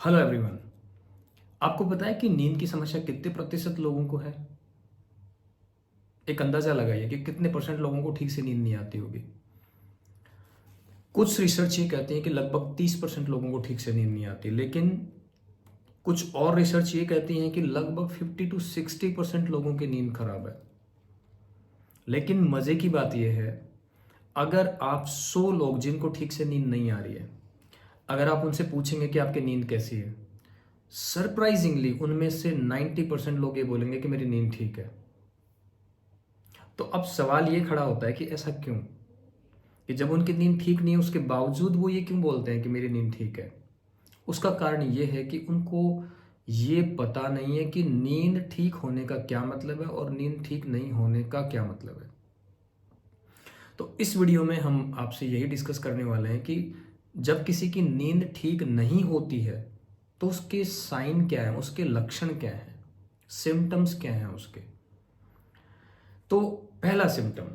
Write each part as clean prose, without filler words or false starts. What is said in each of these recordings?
Hello everyone. आपको पता है कि नींद की समस्या कितने प्रतिशत लोगों को है? एक अंदाजा लगाइए कि कितने परसेंट लोगों को ठीक से नींद नहीं आती होगी। कुछ रिसर्च ये कहते हैं कि लगभग 30% लोगों को ठीक से नींद नहीं आती, लेकिन कुछ और रिसर्च ये कहती हैं कि लगभग 50 to 60% लोगों की नींद खराब है। लेकिन मज़े की बात यह है, अगर आप 100 लोग जिनको ठीक से नींद नहीं आ रही है, अगर आप उनसे पूछेंगे कि आपकी नींद कैसी है, सरप्राइजिंगली उनमें से 90% लोग ये बोलेंगे कि मेरी नींद ठीक है। तो अब सवाल ये खड़ा होता है कि ऐसा क्यों, कि जब उनकी नींद ठीक नहीं है उसके बावजूद वो ये क्यों बोलते हैं कि मेरी नींद ठीक है? उसका कारण ये है कि उनको ये पता नहीं है कि नींद ठीक होने का क्या मतलब है और नींद ठीक नहीं होने का क्या मतलब है। तो इस वीडियो में हम आपसे यही डिस्कस करने वाले हैं कि जब किसी की नींद ठीक नहीं होती है तो उसके साइन क्या है, उसके लक्षण क्या हैं, सिम्टम्स क्या हैं उसके। तो पहला सिम्टम,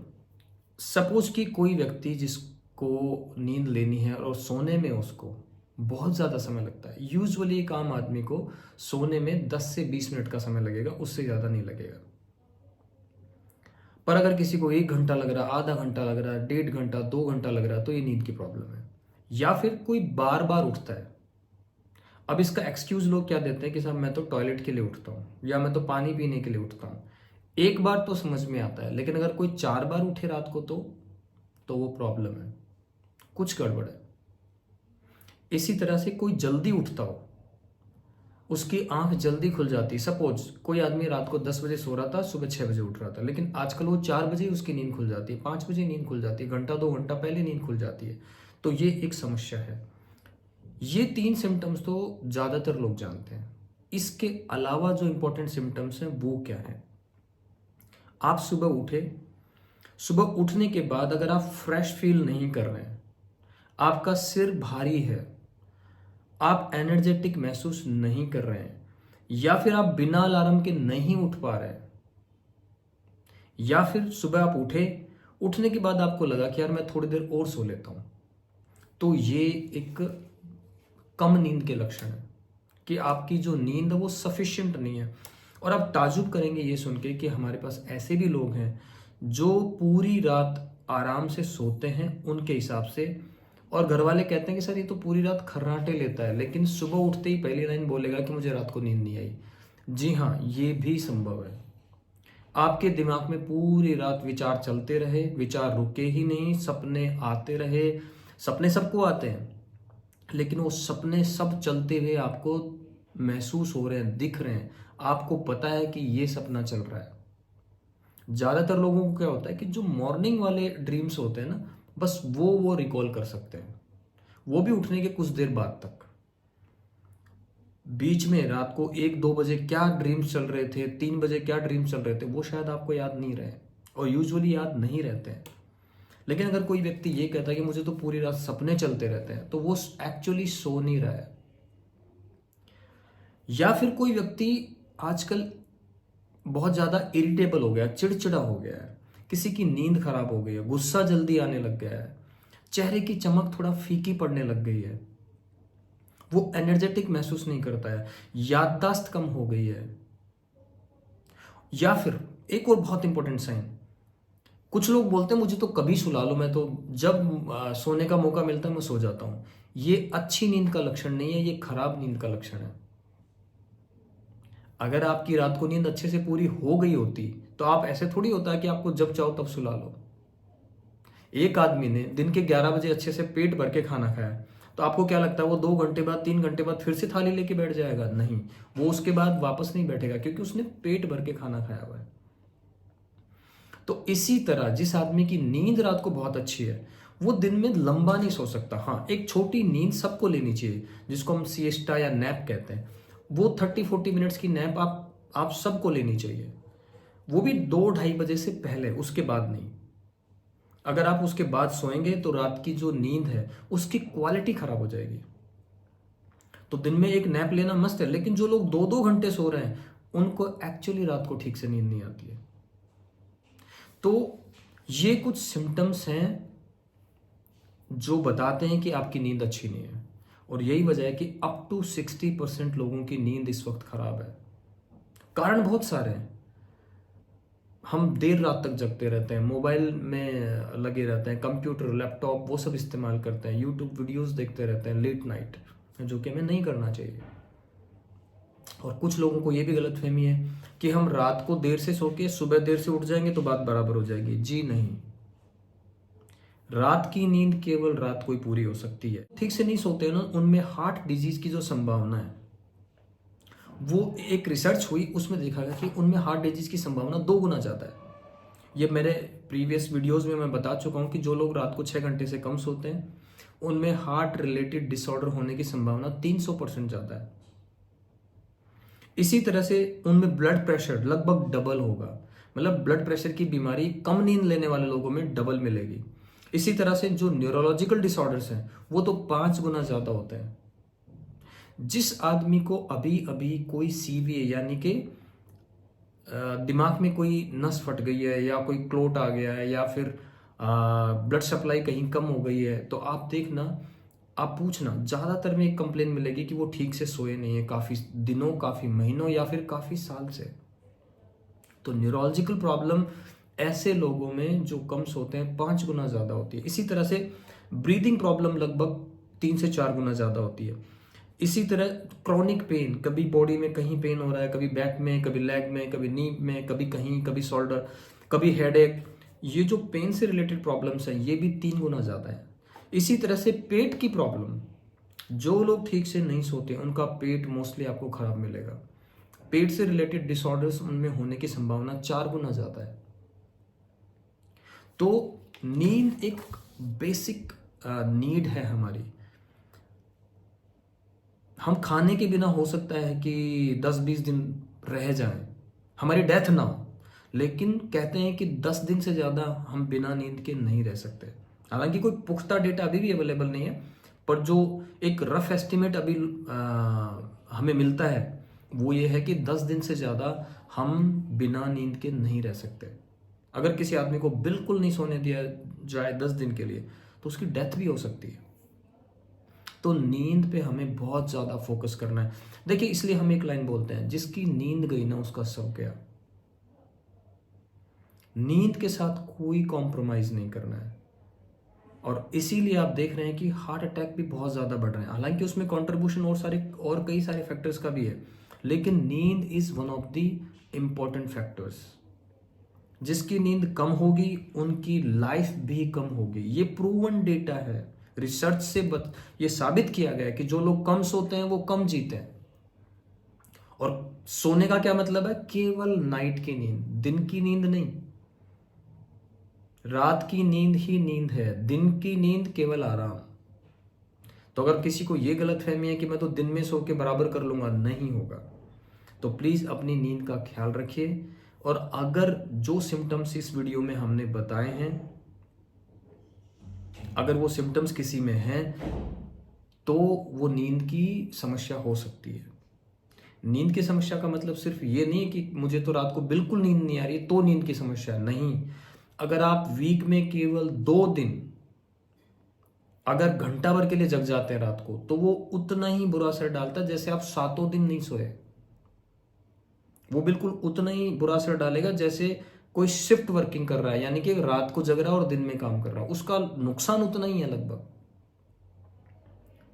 सपोज कि कोई व्यक्ति जिसको नींद लेनी है और सोने में उसको बहुत ज़्यादा समय लगता है। यूजुअली एक आम आदमी को सोने में 10 से 20 मिनट का समय लगेगा, उससे ज़्यादा नहीं लगेगा। पर अगर किसी को 1 घंटा लग रहा, आधा घंटा लग रहा, 1.5 घंटा, 2 घंटा लग रहा, तो ये नींद की प्रॉब्लम है। या फिर कोई बार बार उठता है। अब इसका एक्सक्यूज लोग क्या देते हैं कि साहब मैं तो टॉयलेट के लिए उठता हूँ या मैं तो पानी पीने के लिए उठता हूँ। एक बार तो समझ में आता है, लेकिन अगर कोई 4 बार उठे रात को तो वो प्रॉब्लम है, कुछ गड़बड़ है। इसी तरह से कोई जल्दी उठता हो, उसकी आंख जल्दी खुल जाती। सपोज कोई आदमी रात को 10 बजे सो रहा था, सुबह 6 बजे उठ रहा था, लेकिन आजकल वो 4 बजे ही उसकी नींद खुल जाती है, 5 बजे नींद खुल जाती है, घंटा 2 घंटा पहले नींद खुल जाती है। तो ये एक समस्या है। ये 3 सिम्टम्स तो ज़्यादातर लोग जानते हैं। इसके अलावा जो इंपॉर्टेंट सिम्टम्स हैं वो क्या है? आप सुबह उठे, सुबह उठने के बाद अगर आप फ्रेश फील नहीं कर रहे हैं, आपका सिर भारी है, आप एनर्जेटिक महसूस नहीं कर रहे हैं, या फिर आप बिना अलार्म के नहीं उठ पा रहे हैं, या फिर सुबह आप उठे, उठने के बाद आपको लगा कि यार मैं थोड़ी देर और सो लेता हूं, तो ये एक कम नींद के लक्षण है कि आपकी जो नींद है वो सफिशिएंट नहीं है। और आप ताजुब करेंगे ये सुन के कि हमारे पास ऐसे भी लोग हैं जो पूरी रात आराम से सोते हैं उनके हिसाब से, और घर वाले कहते हैं कि सर ये तो पूरी रात खर्राटे लेता है, लेकिन सुबह उठते ही पहली लाइन बोलेगा कि मुझे रात को नींद नहीं आई। जी हाँ, ये भी संभव है। आपके दिमाग में पूरी रात विचार चलते रहे, विचार रुके ही नहीं, सपने आते रहे। सपने सबको आते हैं, लेकिन वो सपने सब चलते हुए आपको महसूस हो रहे हैं, दिख रहे हैं, आपको पता है कि ये सपना चल रहा है। ज़्यादातर लोगों को क्या होता है कि जो मॉर्निंग वाले ड्रीम्स होते हैं ना, बस वो रिकॉल कर सकते हैं, वो भी उठने के कुछ देर बाद तक। बीच में रात को 1-2 बजे क्या ड्रीम्स चल रहे थे, 3 बजे क्या ड्रीम्स चल रहे थे, वो शायद आपको याद नहीं रहे, और यूजुअली याद नहीं रहते हैं। लेकिन अगर कोई व्यक्ति ये कहता है कि मुझे तो पूरी रात सपने चलते रहते हैं, तो वो एक्चुअली सो नहीं रहा है। या फिर कोई व्यक्ति आजकल बहुत ज़्यादा इरिटेबल हो गया, चिड़चिड़ा हो गया है, किसी की नींद खराब हो गई है, गुस्सा जल्दी आने लग गया है, चेहरे की चमक थोड़ा फीकी पड़ने लग गई है, वो एनर्जेटिक महसूस नहीं करता है, याददाश्त कम हो गई है। या फिर एक और बहुत इंपॉर्टेंट साइन, कुछ लोग बोलते हैं मुझे तो कभी सुला लो, मैं तो जब सोने का मौका मिलता है मैं सो जाता हूं। ये अच्छी नींद का लक्षण नहीं है, ये खराब नींद का लक्षण है। अगर आपकी रात को नींद अच्छे से पूरी हो गई होती तो आप ऐसे थोड़ी होता है कि आपको जब चाहो तब सुला लो। एक आदमी ने दिन के 11 बजे अच्छे से पेट भर के खाना खाया, तो आपको क्या लगता है वो 2 घंटे बाद, 3 घंटे बाद फिर से थाली लेके बैठ जाएगा? नहीं, वो उसके बाद वापस नहीं बैठेगा, क्योंकि उसने पेट भर के खाना खाया हुआ है। तो इसी तरह जिस आदमी की नींद रात को बहुत अच्छी है, वो दिन में लंबा नहीं सो सकता। हाँ, एक छोटी नींद सबको लेनी चाहिए, जिसको हम सिएस्टा या नैप कहते हैं। वो 30-40 मिनट्स की नैप आप सबको लेनी चाहिए, वो भी 2-2:30 बजे से पहले, उसके बाद नहीं। अगर आप उसके बाद सोएंगे तो रात की जो नींद है उसकी क्वालिटी खराब हो जाएगी। तो दिन में एक नैप लेना मस्त है, लेकिन जो लोग 2-2 घंटे सो रहे हैं उनको एक्चुअली रात को ठीक से नींद नहीं आती है। तो ये कुछ सिम्टम्स हैं जो बताते हैं कि आपकी नींद अच्छी नहीं है। और यही वजह है कि अप टू 60% लोगों की नींद इस वक्त खराब है। कारण बहुत सारे हैं। हम देर रात तक जगते रहते हैं, मोबाइल में लगे रहते हैं, कंप्यूटर, लैपटॉप वो सब इस्तेमाल करते हैं, यूट्यूब वीडियोस देखते रहते हैं लेट नाइट, जो कि हमें नहीं करना चाहिए। और कुछ लोगों को ये भी गलतफहमी है कि हम रात को देर से सो के सुबह देर से उठ जाएंगे तो बात बराबर हो जाएगी। जी नहीं, रात की नींद केवल रात को ही पूरी हो सकती है। ठीक से नहीं सोते ना, उनमें हार्ट डिजीज की जो संभावना है, वो एक रिसर्च हुई, उसमें देखा गया कि उनमें हार्ट डिजीज की संभावना 2 गुना ज़्यादा है। ये मेरे प्रीवियस वीडियोस में मैं बता चुका हूँ कि जो लोग रात को 6 घंटे से कम सोते हैं उनमें हार्ट रिलेटेड डिसऑर्डर होने की संभावना 300% ज़्यादा है। इसी तरह से उनमें ब्लड प्रेशर लगभग डबल होगा, मतलब ब्लड प्रेशर की बीमारी कम नींद लेने वाले लोगों में डबल मिलेगी। इसी तरह से जो न्यूरोलॉजिकल डिसऑर्डर्स हैं वो तो 5 गुना ज़्यादा होते हैं। जिस आदमी को अभी अभी कोई सीवीए यानी कि दिमाग में कोई नस फट गई है या कोई क्लोट आ गया है या फिर ब्लड सप्लाई कहीं कम हो गई है, तो आप देखना, आप पूछना, ज़्यादातर में एक कंप्लेन मिलेगी कि वो ठीक से सोए नहीं है काफ़ी दिनों, काफ़ी महीनों या फिर काफ़ी साल से। तो न्यूरोलॉजिकल प्रॉब्लम ऐसे लोगों में जो कम सोते हैं 5 गुना ज़्यादा होती है। इसी तरह से ब्रीदिंग प्रॉब्लम लगभग 3 से 4 गुना ज़्यादा होती है। इसी तरह क्रॉनिक पेन, कभी बॉडी में कहीं पेन हो रहा है, कभी बैक में, कभी लेग में, कभी नी में, कभी कहीं, कभी शोल्डर, कभी हेडेक, ये जो पेन से रिलेटेड प्रॉब्लम्स हैं ये भी 3 गुना ज़्यादा है। इसी तरह से पेट की प्रॉब्लम, जो लोग ठीक से नहीं सोते उनका पेट मोस्टली आपको खराब मिलेगा। पेट से रिलेटेड डिसऑर्डर्स उनमें होने की संभावना 4 गुना ज़्यादा है। तो नींद एक बेसिक नीड है हमारी। हम खाने के बिना हो सकता है कि 10-20 दिन रह जाएं, हमारी डेथ ना हो, लेकिन कहते हैं कि 10 दिन से ज़्यादा हम बिना नींद के नहीं रह सकते। हालांकि कोई पुख्ता डेटा अभी भी अवेलेबल नहीं है, पर जो एक रफ एस्टिमेट अभी हमें मिलता है वो ये है कि 10 दिन से ज़्यादा हम बिना नींद के नहीं रह सकते। अगर किसी आदमी को बिल्कुल नहीं सोने दिया जाए 10 दिन के लिए तो उसकी डेथ भी हो सकती है। तो नींद पे हमें बहुत ज़्यादा फोकस करना है। देखिए, इसलिए हम एक लाइन बोलते हैं, जिसकी नींद गई ना उसका सब गया। नींद के साथ कोई कॉम्प्रोमाइज़ नहीं करना है। और इसीलिए आप देख रहे हैं कि हार्ट अटैक भी बहुत ज़्यादा बढ़ रहे हैं। हालांकि उसमें कंट्रीब्यूशन और कई सारे फैक्टर्स का भी है, लेकिन नींद is one of the important factors. जिसकी नींद कम होगी उनकी लाइफ भी कम होगी। ये प्रूवन डेटा है, रिसर्च से ये साबित किया गया है कि जो लोग कम सोते हैं वो कम जीते हैं। और सोने का क्या मतलब है? केवल नाइट की नींद, दिन की नींद नहीं। रात की नींद ही नींद है, दिन की नींद केवल आराम। तो अगर किसी को ये गलतफहमी है कि मैं तो दिन में सो के बराबर कर लूंगा, नहीं होगा। तो प्लीज अपनी नींद का ख्याल रखिए। और अगर जो सिम्टम्स इस वीडियो में हमने बताए हैं, अगर वो सिम्टम्स किसी में हैं तो वो नींद की समस्या हो सकती है। नींद की समस्या का मतलब सिर्फ ये नहीं है कि मुझे तो रात को बिल्कुल नींद नहीं आ रही तो नींद की समस्या नहीं। अगर आप वीक में केवल 2 दिन अगर घंटा भर के लिए जग जाते हैं रात को, तो वो उतना ही बुरा असर डालता है जैसे आप 7 दिन नहीं सोए। वो बिल्कुल उतना ही बुरा असर डालेगा जैसे कोई शिफ्ट वर्किंग कर रहा है, यानी कि रात को जग रहा है और दिन में काम कर रहा है, उसका नुकसान उतना ही है लगभग।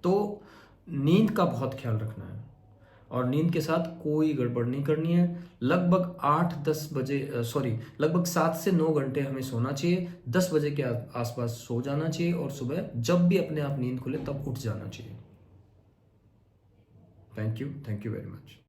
तो नींद का बहुत ख्याल रखना है और नींद के साथ कोई गड़बड़ नहीं करनी है। लगभग 8-10 बजे लगभग 7 से 9 घंटे हमें सोना चाहिए। 10 बजे के आसपास सो जाना चाहिए और सुबह जब भी अपने आप नींद खुले तब उठ जाना चाहिए। Thank you very much.